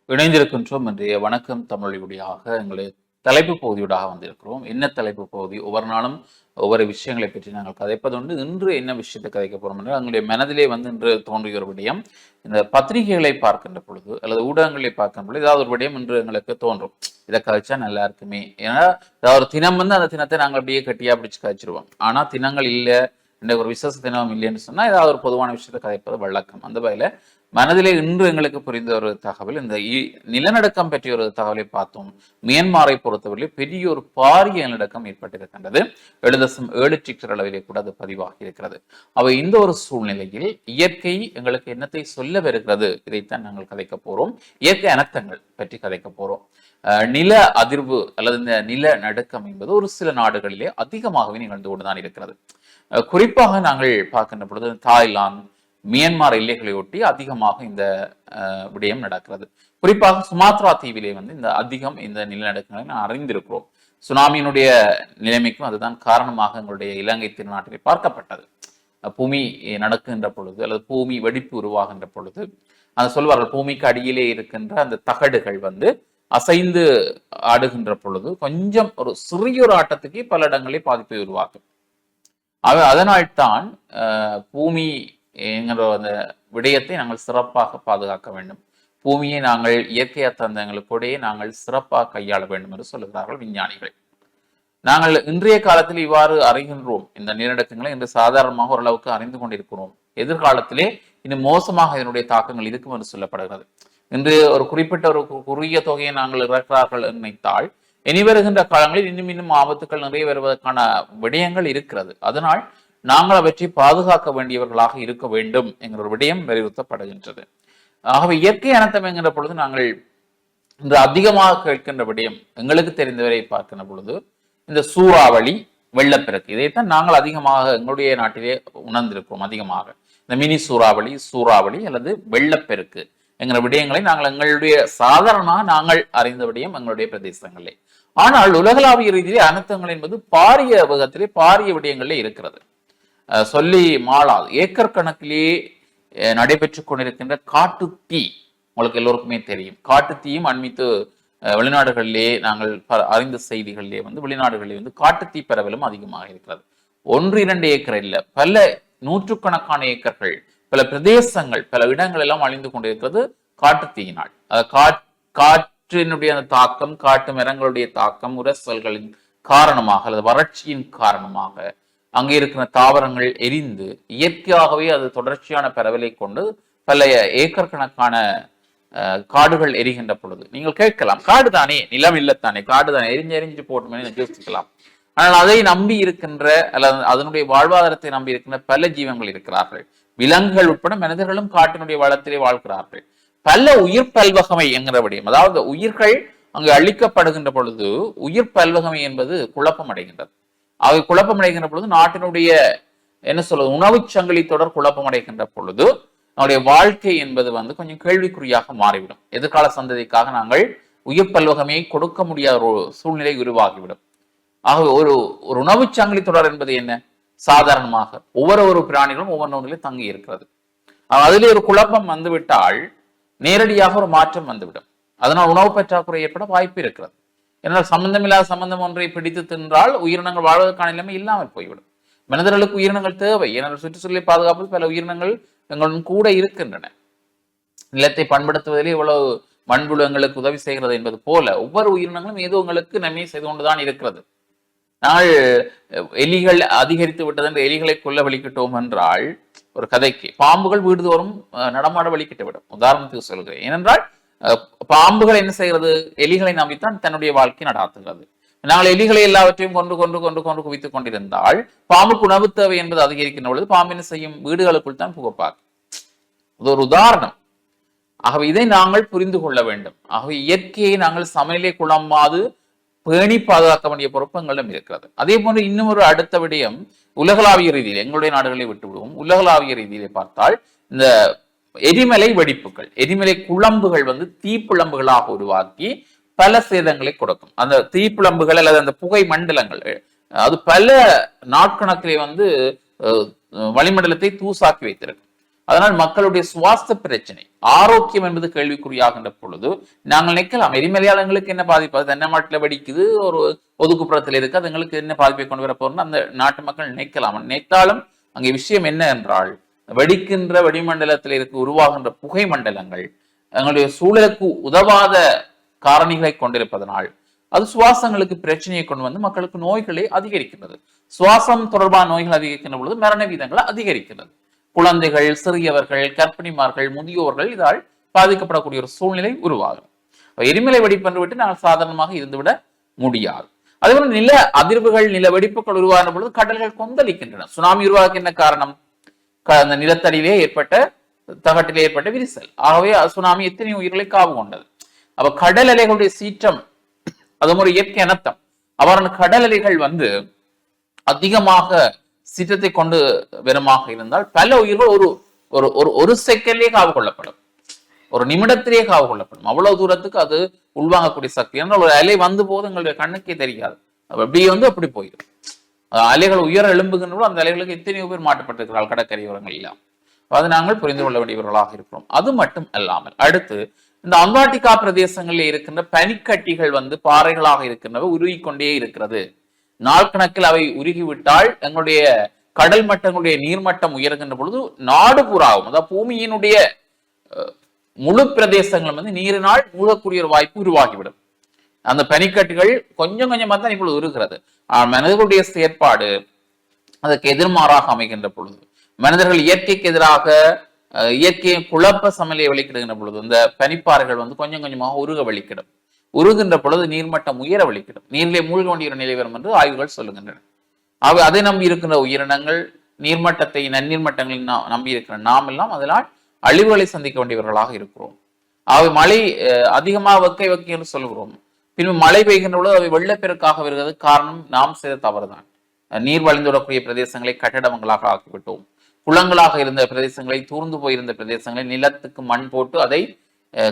இணைந்திருக்கின்றோம். இன்றைய வணக்கம் தமிழொலியூடாக எங்களுடைய தலைப்பு பகுதியூடாக வந்திருக்கிறோம். என்ன தலைப்பு பகுதி? ஒவ்வொரு நாளும் ஒவ்வொரு விஷயங்களை பற்றி நாங்கள் கதைப்பதுண்டு. இன்று என்ன விஷயத்தை கதைக்க போறோம் என்றால், எங்களுடைய மனதிலே இன்று தோன்றிய ஒரு விடயம், இந்த பத்திரிகைகளை பார்க்கின்ற பொழுது அல்லது ஊடகங்களை பார்க்கின்ற பொழுது ஏதாவது ஒரு விடயம் இன்று எங்களுக்கு தோன்றும். இதை கதைச்சா நல்லா இருக்குமே. ஏன்னா ஏதாவது ஒரு தினம் அந்த தினத்தை நாங்கள் அப்படியே கட்டியா பிடிச்சு கதைச்சிருவோம். ஆனா தினங்கள் இல்லை, ஒரு விசேஷ தினம் இல்லைன்னு சொன்னா ஏதாவது ஒரு பொதுவான விஷயத்தை கதைப்பது வழக்கம். அந்த வகையில மனதிலே இன்று எங்களுக்கு புரிந்த ஒரு தகவல், இந்த நிலநடுக்கம் பற்றிய ஒரு தகவலை பார்த்தோம். மியான்மரை பொறுத்தவரை பெரிய ஒரு பாரிய நிலநடுக்கம் ஏற்பட்டிருக்கின்றது. 7.7 ரிக்டர் அளவிலே கூட அது பதிவாகி இருக்கிறது. அவை இந்த ஒரு சூழ்நிலையில் இயற்கை எங்களுக்கு என்னத்தை சொல்ல வருகிறது, இதைத்தான் நாங்கள் கதைக்க போறோம். இயற்கை அனர்த்தங்கள் பற்றி கதைக்க போறோம். நில அதிர்வு அல்லது இந்த நில நடுக்கம் என்பது ஒரு சில நாடுகளிலே அதிகமாகவே நிகழ்ந்து கொண்டுதான் இருக்கிறது. குறிப்பாக நாங்கள் பார்க்கின்ற பொழுது தாய்லாந்து, மியான்மர் எல்லைகளை ஒட்டி அதிகமாக இந்த விடயம் நடக்கிறது. குறிப்பாக சுமாத்ரா தீவிலே இந்த நிலநடுக்கங்களை நான் அறிந்திருக்கிறோம். சுனாமியினுடைய நிலைமைக்கும் அதுதான் காரணமாக எங்களுடைய இலங்கை திருநாட்டிலே பார்க்கப்பட்டது. பூமி நடக்குகின்ற பொழுது அல்லது பூமி வெடிப்பு உருவாகின்ற பொழுது அந்த சொல்வார்கள், பூமிக்கு அடியிலே இருக்கின்ற அந்த தகடுகள் அசைந்து ஆடுகின்ற பொழுது கொஞ்சம் ஒரு சிறிய ஒரு ஆட்டத்துக்கு பல இடங்களில் பாதிப்பை உருவாக்கும். அதனால்தான் பூமி என்கிற அந்த விடயத்தை நாங்கள் சிறப்பாக பாதுகாக்க வேண்டும். பூமியை நாங்கள் இயற்கை தந்தங்களுக்கூடையே நாங்கள் சிறப்பாக கையாள வேண்டும் என்று சொல்லுகிறார்கள் விஞ்ஞானிகள். நாங்கள் இன்றைய காலத்தில் இவ்வாறு அறிகின்றோம். இந்த நிலநடுக்கங்களை இன்று சாதாரணமாக ஓரளவுக்கு அறிந்து கொண்டிருக்கிறோம். எதிர்காலத்திலே இன்னும் மோசமாக இதனுடைய தாக்கங்கள் இருக்கும் என்று சொல்லப்படுகிறது. இன்று ஒரு குறிப்பிட்ட ஒரு குறுகிய தொகையை நாங்கள் இறக்கிறார்கள் நினைத்தால் இனி வருகின்ற காலங்களில் இன்னும் ஆபத்துக்கள் நிறைய வருவதற்கான விடயங்கள் இருக்கிறது. அதனால் நாங்கள் அவற்றை பாதுகாக்க வேண்டியவர்களாக இருக்க வேண்டும் என்கிற ஒரு விடயம் வலியுறுத்தப்படுகின்றது. ஆகவே இயற்கை அனர்த்தம் என்கிற பொழுது நாங்கள் இன்று அதிகமாக கேட்கின்ற விடயம், எங்களுக்கு தெரிந்தவரை பார்க்கின்ற பொழுது இந்த சூறாவளி, வெள்ளப்பெருக்கு, இதைத்தான் நாங்கள் அதிகமாக எங்களுடைய நாட்டிலே உணர்ந்திருக்கிறோம். அதிகமாக இந்த மினி சூறாவளி அல்லது வெள்ளப்பெருக்கு என்கிற விடயங்களை நாங்கள் எங்களுடைய சாதாரணமாக நாங்கள் அறிந்த விடயம் எங்களுடைய பிரதேசங்களே. ஆனால் உலகளாவிய ரீதியிலே அனர்த்தங்கள் என்பது பாரிய வேகத்திலே பாரிய விடயங்களே இருக்கிறது. சொல்லி மாளாது ஏக்கர் கணக்கிலே நடைபெற்று கொண்டிருக்கின்ற காட்டு தீ உங்களுக்கு எல்லோருக்குமே தெரியும். காட்டு தீயும் அண்மித்து வெளிநாடுகளிலே நாங்கள் அறிந்த செய்திகளிலே வெளிநாடுகளிலே காட்டு தீ பரவலும் அதிகமாக இருக்கிறது. 1-2 ஏக்கர் இல்ல, பல நூற்றுக்கணக்கான ஏக்கர்கள், பல பிரதேசங்கள், பல இடங்கள் எல்லாம் அழிந்து கொண்டிருக்கிறது காட்டு தீயினால். காற்றினுடைய அந்த தாக்கம், காட்டு மரங்களுடைய தாக்கம், உரசல்களின் காரணமாக அல்லது வறட்சியின் காரணமாக அங்கே இருக்கிற தாவரங்கள் எரிந்து இயற்கையாகவே அது தொடர்ச்சியான பரவலை கொண்டு பல ஏக்கர் கணக்கான காடுகள் எரிகின்ற பொழுது நீங்கள் கேட்கலாம், காடு தானே, நிலம் இல்லத்தானே, காடு தானே, எரிஞ்சு போட்டுமே யோசிக்கலாம். ஆனால் அதை நம்பி இருக்கின்ற அல்லது அதனுடைய வாழ்வாதாரத்தை நம்பி இருக்கின்ற பல ஜீவங்கள் இருக்கிறார்கள். விலங்குகள் உட்பட மனிதர்களும் காட்டினுடைய வளத்திலே வாழ்கிறார்கள். பல உயிர் பல்வகமை என்கிற விடயம், அதாவது உயிர்கள் அங்கு அழிக்கப்படுகின்ற பொழுது உயிர் பல்வகமை என்பது குழப்பம் அடைகின்றது. அவை குழப்பம் அடைகின்ற பொழுது நாட்டினுடைய உணவு சங்கிலி தொடர் குழப்பம் அடைகின்ற பொழுது நம்முடைய வாழ்க்கை என்பது கொஞ்சம் கேள்விக்குறியாக மாறிவிடும். எதிர்கால சந்ததிக்காக நாங்கள் உயிர் பல்வகமையை கொடுக்க முடியாத ஒரு சூழ்நிலை உருவாகிவிடும். ஆகவே ஒரு உணவு சங்கிலி தொடர் என்பது என்ன? சாதாரணமாக ஒவ்வொரு பிராணிகளும் ஒவ்வொரு ஒன்றிலே தங்கி இருக்கிறது. அதிலே ஒரு குழப்பம் வந்துவிட்டால் நேரடியாக ஒரு மாற்றம் வந்துவிடும். அதனால் உணவு பற்றாக்குறை ஏற்பட வாய்ப்பு இருக்கிறது. ஏனால் சம்பந்தமில்லாத சம்பந்தம் ஒன்றை பிடித்து தின்றால் உயிரினங்கள் வாழ்வதற்கான நிலைமை இல்லாமல் போய்விடும். மனிதர்களுக்கு உயிரினங்கள் தேவை. ஏனால் சுற்றுச்சூழலை பாதுகாப்பு பல உயிரினங்கள் எங்களுடன் கூட இருக்கின்றன. நிலத்தை பண்படுத்துவதிலே இவ்வளவு மண்புழு எங்களுக்கு உதவி செய்கிறது என்பது போல ஒவ்வொரு உயிரினங்களும் ஏதோ உங்களுக்கு நன்மை செய்து கொண்டுதான் இருக்கிறது. நாங்கள் எலிகள் அதிகரித்து விட்டது என்று எலிகளை கொல்ல வலிக்கிட்டோம் என்றால் ஒரு கதைக்கு, பாம்புகள் வீடுதோறும் நடமாட வலிக்கிட்டு விடும். உதாரணத்துக்கு சொல்கிறேன். ஏனென்றால் பாம்புகள் என்ன செய்கிறது? எலிகளை நம்பித்தான் தன்னுடைய வாழ்க்கை நடாத்துகிறது. நாங்கள் எலிகளை எல்லாவற்றையும் கொண்டு கொண்டு கொண்டு கொண்டு குவித்துக் கொண்டிருந்தால் பாம்புக்கு உணவு தேவை என்பது அதிகரிக்கின்ற பொழுது பாம்பு என்ன செய்யும்? வீடுகளுக்குள் தான் புகப்பார். அது ஒரு உதாரணம். ஆகவே இதை நாங்கள் புரிந்து கொள்ள வேண்டும். ஆகவே இயற்கையை நாங்கள் சமநிலை குழம்பாது பேணி பாதுகாக்க வேண்டிய பொறுப்பு எங்களிடம் இருக்கிறது. அதே போன்று இன்னும் ஒரு அடுத்த விடயம், உலகளாவிய ரீதியில் எங்களுடைய நாடுகளை விட்டு விடுவோம். உலகளாவிய ரீதியிலே பார்த்தால் இந்த எரிமலை வெடிப்புகள், எரிமலை குழம்புகள் தீப்புழம்புகளாக உருவாக்கி பல சேதங்களை கொடுக்கும். அந்த தீப்புழம்புகள் அல்லது அந்த புகை மண்டலங்கள் அது பல நாட்கணக்கிலே வளிமண்டலத்தை தூசாக்கி வைத்திருக்கும். அதனால் மக்களுடைய சுவாச பிரச்சனை, ஆரோக்கியம் என்பது கேள்விக்குறியாகின்ற பொழுது நாங்கள் நினைக்கலாம் எரிமலையாளங்களுக்கு என்ன பாதிப்பு, அது தென்னை மாட்டில் வெடிக்குது, ஒரு ஒதுக்குப்புறத்தில் இருக்கு, அதுங்களுக்கு என்ன பாதிப்பை கொண்டு வர போறோம்னு அந்த நாட்டு மக்கள் நினைக்கலாம். நினைத்தாலும் அங்கே விஷயம் என்ன என்றால், வெடிக்கின்ற வெடிமண்டலத்தில் இருக்க உருவாகின்ற புகை மண்டலங்கள் எங்களுடைய சூழலுக்கு உதவாத காரணிகளை கொண்டிருப்பதனால் அது சுவாசங்களுக்கு பிரச்சனையை கொண்டு வந்து மக்களுக்கு நோய்களை அதிகரிக்கின்றது. சுவாசம் தொடர்பான நோய்கள் அதிகரிக்கின்ற பொழுது மரண வீதங்களை அதிகரிக்கிறது. குழந்தைகள், சிறியவர்கள், கர்ப்பிணிமார்கள், முதியோர்கள் இதால் பாதிக்கப்படக்கூடிய ஒரு சூழ்நிலை உருவாகும். எரிமலை வெடிப்பென்று விட்டு நாங்கள் சாதாரணமாக இருந்துவிட முடியாது. அதேபோல நில அதிர்வுகள், நில வெடிப்புகள் உருவாகின்ற பொழுது கடல்கள் கொந்தளிக்கின்றன. சுனாமி உருவாக்க என்ன காரணம்? அந்த நிலத்தடியிலே ஏற்பட்ட, தகட்டிலே ஏற்பட்ட விரிசல். ஆகவே சுனாமி எத்தனை உயிர்களை காவு கொண்டது. அப்ப கடல் அலைகளுடைய சீற்றம், அது ஒரு இயற்கை அனர்த்தம். அவ்வாறான கடல் அலைகள் வந்து அதிகமாக சீற்றத்தை கொண்டு வருமாக இருந்தால் பல உயிர்கள் ஒரு செகண்ட்லேயே காவு கொள்ளப்படும், ஒரு நிமிடத்திலேயே காவு கொள்ளப்படும். அவ்வளவு தூரத்துக்கு அது உள்வாங்கக்கூடிய சக்தி. என்றால் ஒரு அலை வந்து போது எங்களுடைய கண்ணுக்கே தெரியாது, அப்படி வந்து அப்படி போயிடும். அலைகள் உயர எழும்புகின்ற அந்த அலைகளுக்கு எத்தனையோ பேர் மாற்றப்பட்டிருக்கிறார்கள் கடற்கரையோரங்கள் எல்லாம். அதை நாங்கள் புரிந்து கொள்ள வேண்டியவர்களாக இருக்கிறோம். அது மட்டும் அல்லாமல் அடுத்து இந்த அண்டார்டிகா பிரதேசங்களில் இருக்கின்ற பனிக்கட்டிகள் வந்து பாறைகளாக இருக்கின்றவை உருகிக்கொண்டே இருக்கிறது. நாள் கணக்கில் அவை உருகிவிட்டால் எங்களுடைய கடல் மட்டங்களுடைய நீர்மட்டம் உயர்கின்ற பொழுது நாடு பூராவும், அதாவது பூமியினுடைய முழு பிரதேசங்களும் வந்து நீரினால் மூழ்கக்கூடிய ஒரு வாய்ப்பு உருவாகிவிடும். அந்த பனிக்கட்டுகள் கொஞ்சம் கொஞ்சமா தான் இப்பொழுது உருகிறது. மனிதர்களுடைய செயற்பாடு அதற்கு எதிர்மாறாக அமைகின்ற பொழுது, மனிதர்கள் இயற்கைக்கு எதிராக இயற்கையை குழப்ப சமநிலையை வெளிக்கிடுகின்ற பொழுது இந்த பனிப்பாறைகள் வந்து கொஞ்சம் கொஞ்சமாக உருக வலிக்கிடும். உருகின்ற பொழுது நீர்மட்டம் உயர வலிக்கிடும், நீரிலே மூழ்க வேண்டிய நிலை வரும் என்று ஆய்வுகள் சொல்லுகின்றன. அதை நம்பி இருக்கின்ற உயிரினங்கள், நீர்மட்டத்தை நன்னீர்மட்டங்களில் நம்பி இருக்கிற நாம் எல்லாம் அதனால் அழிவுகளை சந்திக்க வேண்டியவர்களாக இருக்கிறோம். அவை மழை அதிகமாக வெக்கை என்று சொல்கிறோம், பின்பு மழை பெய்கின்ற பொழுது அவை வெள்ளப்பெருக்காக வருகிறது. காரணம் நாம் செய்த தவறுதான். நீர் வழிந்துவிடக்கூடிய பிரதேசங்களை கட்டடங்களாக ஆக்கிவிட்டோம். குளங்களாக இருந்த பிரதேசங்களை, தூர்ந்து போயிருந்த பிரதேசங்களை நிலத்துக்கு மண் போட்டு அதை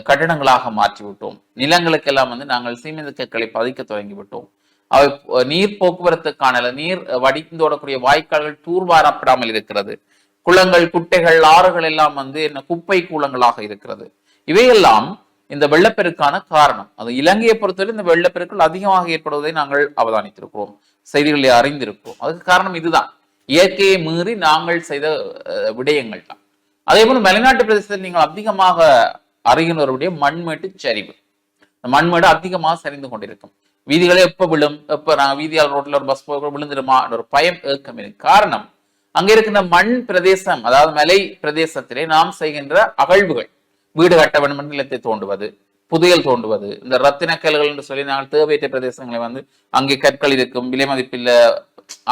கட்டடங்களாக மாற்றிவிட்டோம். நிலங்களுக்கெல்லாம் வந்து நாங்கள் சீமெந்து கற்களை பதிக்க தொடங்கிவிட்டோம். அவை நீர் போக்குவரத்துக்கான நீர் வடிந்தோடக்கூடிய வாய்க்கால்கள் தூர்வாரப்படாமல் இருக்கிறது. குளங்கள், குட்டைகள், ஆறுகள் எல்லாம் வந்து என்ன குப்பை கூலங்களாக இருக்கிறது. இவையெல்லாம் இந்த வெள்ளப்பெருக்கான காரணம். அது இலங்கையை பொறுத்தவரை இந்த வெள்ளப்பெருக்கள் அதிகமாக ஏற்படுவதை நாங்கள் அவதானித்திருக்கிறோம், செய்திகளை அறிந்திருக்கிறோம். அதுக்கு காரணம் இதுதான், இயற்கையை மீறி நாங்கள் செய்த விடயங்கள் தான். அதே போல மலைநாட்டு பிரதேசத்தில் நீங்கள் அதிகமாக அறிகின்றவருடைய மண்மேட்டு சரிவு, மண்மேடு அதிகமாக சரிந்து கொண்டிருக்கும். வீதிகளே எப்ப விழும், எப்ப நாங்கள் வீதியால் ரோட்ல ஒரு பஸ் போக விழுந்துடுமா ஒரு பயம் ஏக்கம் இருக்கு. காரணம் அங்க இருக்கின்ற மண் பிரதேசம், அதாவது மலை பிரதேசத்திலே நாம் செய்கின்ற அகழ்வுகள், வீடு கட்ட வேண்டும் என்று நிலத்தை தோண்டுவது, புதையல் தோண்டுவது, இந்த ரத்தினக்கல்கள் என்று சொல்லி நாங்கள் தேவையற்ற பிரதேசங்களை வந்து அங்கே கற்கள் இருக்கும், விலை மதிப்பில்ல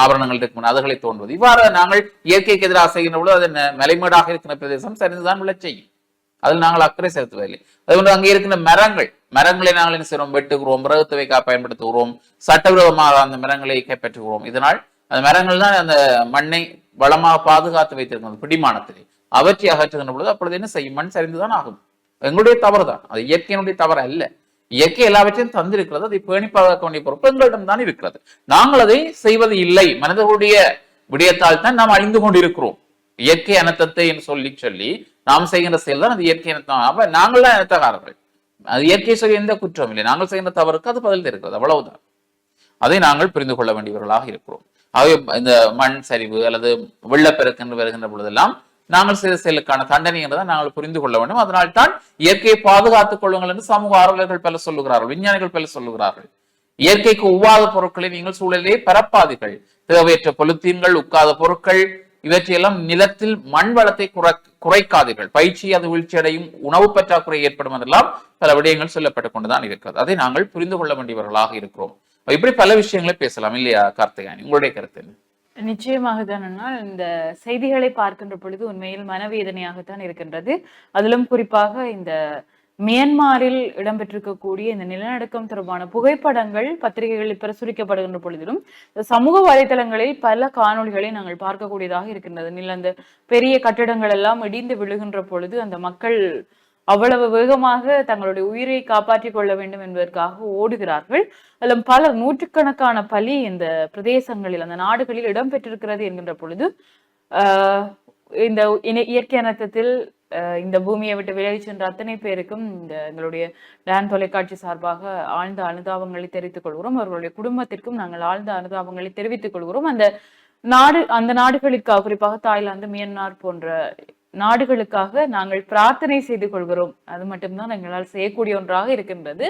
ஆபரணங்கள் இருக்கும், அதுகளை தோன்றுவது. இவ்வாறு நாங்கள் இயற்கைக்கு எதிராக செய்கின்ற பொழுது அது மலைமேடாக இருக்கிற பிரதேசம் சரிந்துதான் விழச் செய்யும். அதில் நாங்கள் அக்கறை செலுத்துவதில்லை. அதுபோன்று அங்கே இருக்கின்ற மரங்களை நாங்கள் என்ன செய்கிறோம், வெட்டுகிறோம், விறகு வைக்க பயன்படுத்துகிறோம், சட்டவிரோதமாக அந்த மரங்களை கைப்பற்றுகிறோம். இதனால் அந்த மரங்கள் தான் அந்த மண்ணை வளமாக பாதுகாத்து வைத்திருக்கிறது பிடிமானத்திலே. அவற்றை அகற்றுகின்ற பொழுது அப்பொழுது என்ன செய்யும், மண் சரிந்துதான் ஆகும். எங்களுடைய தவறு தான், அது இயற்கையினுடைய தவறு அல்ல. இயற்கை எல்லாவற்றையும் தந்திருக்கிறது, அதை பேணி பாதுகாக்க வேண்டிய பொறுப்பு எங்களிடம் தான் இருக்கிறது. நாங்கள் அதை செய்வது இல்லை. மனிதர்களுடைய விடயத்தால் தான் நாம் அழிந்து கொண்டிருக்கிறோம். இயற்கை அனர்த்தத்தை என்று சொல்லி நாம் செய்கின்ற செயல் தான் அது இயற்கை அனர்த்தம். அப்ப நாங்கள் தான் அனர்த்தக்காரர்கள். அது இயற்கை செய்ய எந்த குற்றம் இல்லை, நாங்கள் செய்கின்ற தவறுக்கு அது பதில் இருக்கிறது, அவ்வளவுதான். அதை நாங்கள் புரிந்து கொள்ள வேண்டியவர்களாக இருக்கிறோம். ஆகவே இந்த மண் சரிவு அல்லது வெள்ளப்பெருக்கு என்று வருகின்ற பொழுதெல்லாம் நாங்கள் செய்த செயலுக்கான தண்டனை என்றுதான் நாங்கள் புரிந்து கொள்ள வேண்டும். அதனால் தான் இயற்கையை பாதுகாத்துக் கொள்ளுங்கள் என்று சமூக ஆர்வலர்கள் பல சொல்லுகிறார்கள், விஞ்ஞானிகள் பல சொல்லுகிறார்கள். இயற்கைக்கு ஒவ்வாத பொருட்களை நீங்கள் சூழலே பரப்பாதீர்கள். தேவையற்ற பொலித்தீன்கள், உட்காத பொருட்கள் இவற்றையெல்லாம் நிலத்தில் மண் வளத்தை குறைக்காதீர்கள். பயிற்சி அது வீழ்ச்சி அடையும், உணவு பற்றாக்குறை ஏற்படும் என்றெல்லாம் பல விடயங்கள் சொல்லப்பட்டுக் கொண்டுதான் இருக்கிறது. அதை நாங்கள் புரிந்து கொள்ள வேண்டியவர்களாக இருக்கிறோம். இப்படி பல விஷயங்களை பேசலாம் இல்லையா கார்த்திகாயன், உங்களுடைய கருத்து என்ன? நிச்சயமாக தான். இந்த செய்திகளை பார்க்கின்ற பொழுது உண்மையில் மனவேதனையாகத்தான் இருக்கின்றது. அதிலும் குறிப்பாக இந்த மியான்மரில் இடம்பெற்றிருக்கக்கூடிய இந்த நிலநடுக்கம் தொடர்பான புகைப்படங்கள் பத்திரிகைகளில் பிரசுரிக்கப்படுகின்ற பொழுதிலும் சமூக வலைதளங்களில் பல காணொளிகளை நாங்கள் பார்க்கக்கூடியதாக இருக்கின்றது. அந்த பெரிய கட்டிடங்கள் எல்லாம் இடிந்து விழுகின்ற பொழுது அந்த மக்கள் அவ்வளவு வேகமாக தங்களுடைய உயிரை காப்பாற்றிக் கொள்ள வேண்டும் என்பதற்காக ஓடுகிறார்கள். அதில் பல நூற்றுக்கணக்கான பலி இந்த பிரதேசங்களில், அந்த நாடுகளில் இடம்பெற்றிருக்கிறது என்கின்ற பொழுது இந்த இயற்கை அனர்த்தத்தில் இந்த பூமியை விட்டு விலகி சென்ற அத்தனை பேருக்கும் இந்த எங்களுடைய டான் தொலைக்காட்சி சார்பாக ஆழ்ந்த அனுதாபங்களை தெரிவித்துக் கொள்கிறோம். அவர்களுடைய குடும்பத்திற்கும் நாங்கள் ஆழ்ந்த அனுதாபங்களை தெரிவித்துக் கொள்கிறோம். அந்த நாடுகளுக்காக, குறிப்பாக தாய்லாந்து, மியான்மர் போன்ற நாடுகளுக்காக நாங்கள் பிரார்த்தனை செய்து கொள்கிறோம். அது மட்டும்தான் எங்களால் செய்யக்கூடிய ஒன்றாக இருக்கின்றது.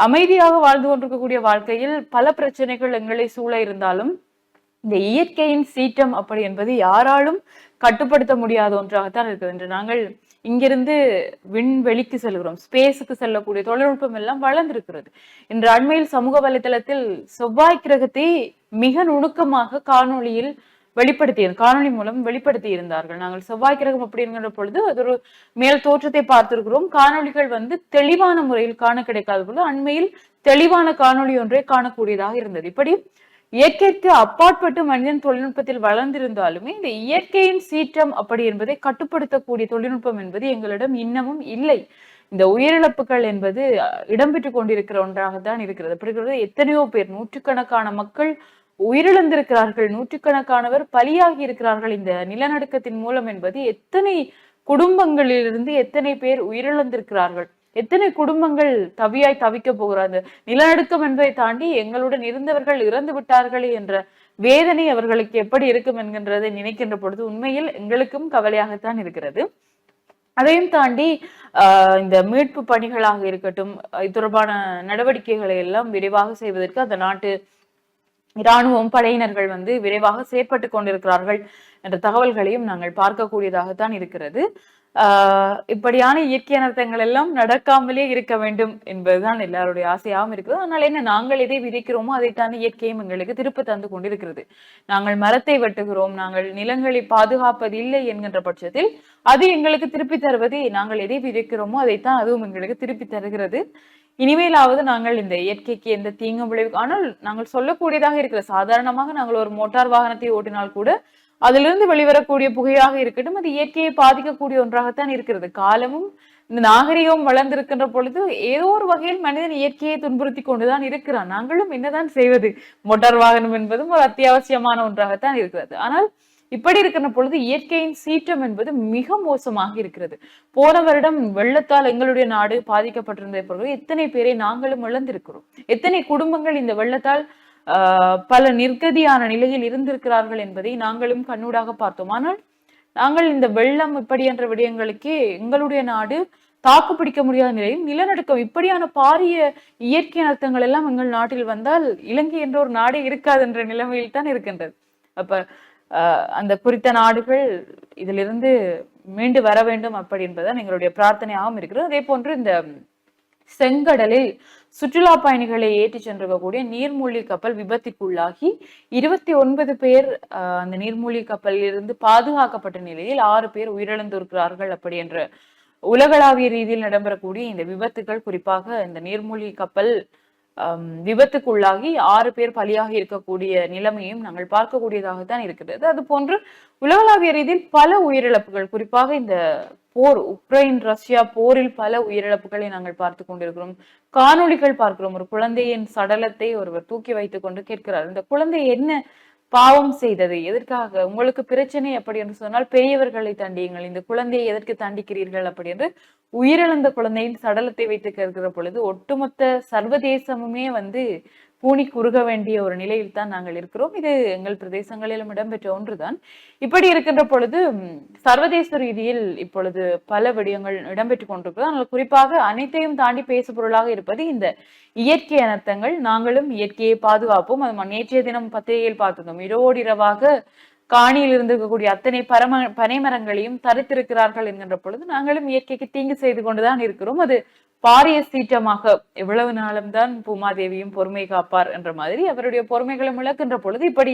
அமைதியாக வாழ்ந்து கொண்டிருக்கக்கூடிய வாழ்க்கையில் பல பிரச்சனைகள் எங்களை சூழ இருந்தாலும் இந்த இயற்கையின் சீற்றம் அப்படி என்பது யாராலும் கட்டுப்படுத்த முடியாத ஒன்றாகத்தான் இருக்குது. என்று நாங்கள் இங்கிருந்து விண்வெளிக்கு செல்கிறோம், ஸ்பேஸுக்கு செல்லக்கூடிய தொழில்நுட்பம் எல்லாம் வளர்ந்திருக்கிறது. இன்று அண்மையில் சமூக வலைதளத்தில் செவ்வாய் கிரகத்தை மிக நுணுக்கமாக காணொளி மூலம் வெளிப்படுத்தி இருந்தார்கள். நாங்கள் செவ்வாய் கிரகம் அப்படிங்கிற பொழுது அது ஒரு மேல் தோற்றத்தை பார்த்திருக்கிறோம். காணொளிகள் தெளிவான முறையில் காண கிடைக்காத பொழுது அண்மையில் தெளிவான காணொளி ஒன்றை காணக்கூடியதாக இருந்தது. இப்படி இயற்கைக்கு அப்பாற்பட்டு மனிதன் தொழில்நுட்பத்தில் வளர்ந்திருந்தாலுமே இந்த இயற்கையின் சீற்றம் அப்படி என்பதை கட்டுப்படுத்தக்கூடிய தொழில்நுட்பம் என்பது எங்களிடம் இன்னமும் இல்லை. இந்த உயிரிழப்புகள் என்பது இடம்பெற்றுக் கொண்டிருக்கிற ஒன்றாகத்தான் இருக்கிறது. அப்படி எத்தனையோ பேர், நூற்றுக்கணக்கான மக்கள் உயிரிழந்திருக்கிறார்கள், நூற்றுக்கணக்கானவர் பலியாகி இருக்கிறார்கள் இந்த நிலநடுக்கத்தின் மூலம் என்பது எத்தனை குடும்பங்களிலிருந்து எத்தனை பேர் உயிரிழந்திருக்கிறார்கள், எத்தனை குடும்பங்கள் தவிக்க போகிறாங்க. நிலநடுக்கம் என்பதை தாண்டி எங்களுடன் இருந்தவர்கள் இறந்து விட்டார்களே என்ற வேதனை அவர்களுக்கு எப்படி இருக்கும் என்கின்றதை நினைக்கின்ற பொழுது உண்மையில் எங்களுக்கும் கவலையாகத்தான் இருக்கிறது. அதையும் தாண்டி இந்த மீட்பு பணிகளாக இருக்கட்டும், இது தொடர்பான நடவடிக்கைகளை எல்லாம் விரைவாக செய்வதற்கு அந்த நாட்டு இராணுவம், படையினர்கள் விரைவாக செயற்பட்டு கொண்டிருக்கிறார்கள் என்ற தகவல்களையும் நாங்கள் பார்க்கக்கூடியதாகத்தான் இருக்கிறது. இப்படியான இயற்கை அனர்த்தங்கள் எல்லாம் நடக்காமலே இருக்க வேண்டும் என்பதுதான் எல்லாருடைய ஆசையாகவும் இருக்குது. ஆனால் என்ன, நாங்கள் எதை விதைக்கிறோமோ அதைத்தான் இயற்கையும் எங்களுக்கு திருப்பி தந்து கொண்டிருக்கிறது. நாங்கள் மரத்தை வெட்டுகிறோம், நாங்கள் நிலங்களை பாதுகாப்பது இல்லை என்கின்ற பட்சத்தில் அது எங்களுக்கு திருப்பி தருவது, நாங்கள் எதை விதைக்கிறோமோ அதைத்தான் அதுவும் எங்களுக்கு திருப்பி தருகிறது. இனிமேலாவது நாங்கள் இந்த இயற்கைக்கு எந்த தீங்கும் விளைவு, ஆனால் நாங்கள் சொல்லக்கூடியதாக இருக்கிற சாதாரணமாக நாங்கள் ஒரு மோட்டார் வாகனத்தை ஓட்டினால் கூட அதிலிருந்து வெளிவரக்கூடிய புகையாக இருக்கட்டும், அது இயற்கையை பாதிக்கக்கூடிய ஒன்றாகத்தான் இருக்கிறது. காலமும் இந்த நாகரிகம் வளர்ந்திருக்கின்ற பொழுது ஏதோ ஒரு வகையில் மனிதன் இயற்கையை துன்புறுத்தி கொண்டுதான் இருக்கிறான். நாங்களும் என்னதான் செய்வது? மோட்டார் வாகனம் என்பதும் ஒரு அத்தியாவசியமான ஒன்றாகத்தான் இருக்கிறது. ஆனால் இப்படி இருக்கிற பொழுது இயற்கையின் சீற்றம் என்பது மிக மோசமாக இருக்கிறது. போன வருடம் வெள்ளத்தால் எங்களுடைய நாடு பாதிக்கப்பட்டிருந்த பொழுது எத்தனை பேரை நாங்களும் இழந்திருக்கிறோம். எத்தனை குடும்பங்கள் இந்த வெள்ளத்தால் பல நிர்கதியான நிலையில் இருந்திருக்கிறார்கள் என்பதை நாங்களும் கண்ணூடாக பார்த்தோம். ஆனால் நாங்கள் இந்த வெள்ளம் இப்படி என்ற விடயங்களுக்கு எங்களுடைய நாடு தாக்கு பிடிக்க முடியாத நிலையில், நிலநடுக்கம் இப்படியான பாரிய இயற்கை அனர்த்தங்கள் எல்லாம் எங்கள் நாட்டில் வந்தால் இலங்கை என்ற ஒரு நாடே இருக்காது என்ற நிலைமையில் தான் இருக்கின்றது. அப்ப அந்த குறித்த நாடுகள் இதிலிருந்து மீண்டு வர வேண்டும் அப்படி என்பதுதான் எங்களுடைய பிரார்த்தனையாகவும் இருக்கிறது. அதே போன்று இந்த செங்கடலில் சுற்றுலா பயணிகளை ஏற்றி சென்றிருக்கக்கூடிய நீர்மூழ்கி கப்பல் விபத்துக்குள்ளாகி 29 பேர் அந்த நீர்மூழ்கி கப்பலில் இருந்து பாதுகாக்கப்பட்ட நிலையில் 6 பேர் உயிரிழந்திருக்கிறார்கள். அப்படி என்ற உலகளாவிய ரீதியில் இடம்பெறக்கூடிய இந்த விபத்துகள், குறிப்பாக இந்த நீர்மூழ்கி கப்பல் விபத்துக்குள்ளாகி 6 பேர் பலியாக இருக்கக்கூடிய நிலைமையும் நாங்கள் பார்க்கக்கூடியதாகத்தான் இருக்கிறது. அது போன்று உலகளாவிய ரீதியில் பல உயிரிழப்புகள், குறிப்பாக இந்த போர், உக்ரைன் ரஷ்யா போரில் பல உயிரிழப்புகளை நாங்கள் பார்த்து கொண்டிருக்கிறோம். காணொளிகள் பார்க்கிறோம். ஒரு குழந்தையின் சடலத்தை ஒருவர் தூக்கி வைத்துக் கொண்டு கேட்கிறார், இந்த குழந்தை என்ன பாவம் செய்தது, எதற்காக உங்களுக்கு பிரச்சனை அப்படி என்று சொன்னால் பெரியவர்களை தண்டியுங்கள், இந்த குழந்தையை எதற்கு தண்டிக்கிறீர்கள் அப்படி என்று உயிரிழந்த குழந்தையின் சடலத்தை வைத்து கேட்கிற பொழுது ஒட்டுமொத்த சர்வதேசமுமே பூனி குறுக வேண்டிய ஒரு நிலையில் தான் நாங்கள் இருக்கிறோம். இது எங்கள் பிரதேசங்களிலும் இடம்பெற்ற ஒன்றுதான். இப்படி இருக்கின்ற பொழுது சர்வதேச ரீதியில் இப்பொழுது பல விடயங்கள் இடம்பெற்றுக் கொண்டிருக்கிறது. ஆனால் குறிப்பாக அனைத்தையும் தாண்டி பேசு பொருளாக இருப்பது இந்த இயற்கை அனர்த்தங்கள். நாங்களும் இயற்கையை பாதுகாப்போம். அது நேற்றைய தினம் பத்திரிகையில் பார்த்திருந்தோம், இரவோடு இரவாக காணியில் இருந்திருக்கக்கூடிய அத்தனை பனைமரங்களையும் தரித்திருக்கிறார்கள் என்கின்ற பொழுது நாங்களும் இயற்கைக்கு தீங்கு செய்து கொண்டுதான் இருக்கிறோம். அது பாரிய சீற்றமாக எவ்வளவு நாளும் தான் பூமாதேவியும் பொறுமை காப்பார் என்ற மாதிரி அவருடைய பொறுமைகளும் இழக்கின்ற பொழுது இப்படி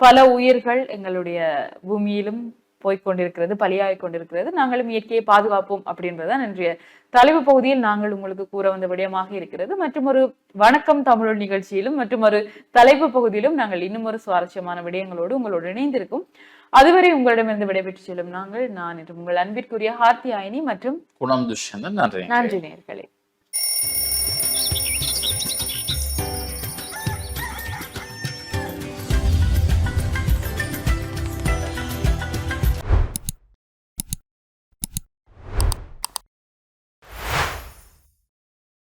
பல உயிர்கள் எங்களுடைய பூமியிலும் போய்கொண்டிருக்கிறது, பலியாகிக் கொண்டிருக்கிறது. நாங்களும் இயற்கையை பாதுகாப்போம் அப்படின்றதான் இன்றைய தலைப்பு பகுதியில் நாங்கள் உங்களுக்கு கூற வந்த விடயமாக இருக்கிறது. மற்றும் ஒரு வணக்கம் தமிழ் நிகழ்ச்சியிலும் மற்றும் ஒரு தலைப்பு பகுதியிலும் நாங்கள் இன்னும் ஒரு சுவாரஸ்யமான விடயங்களோடு உங்களோடு இணைந்திருக்கும். அதுவரை உங்களிடமிருந்து விடைபெற்று செல்லும் நான் என்று உங்கள் அன்பிற்குரிய ஹார்த்தி ஆயினி மற்றும் குணம் துஷ்யந்தன். நன்றி நேயர்களே.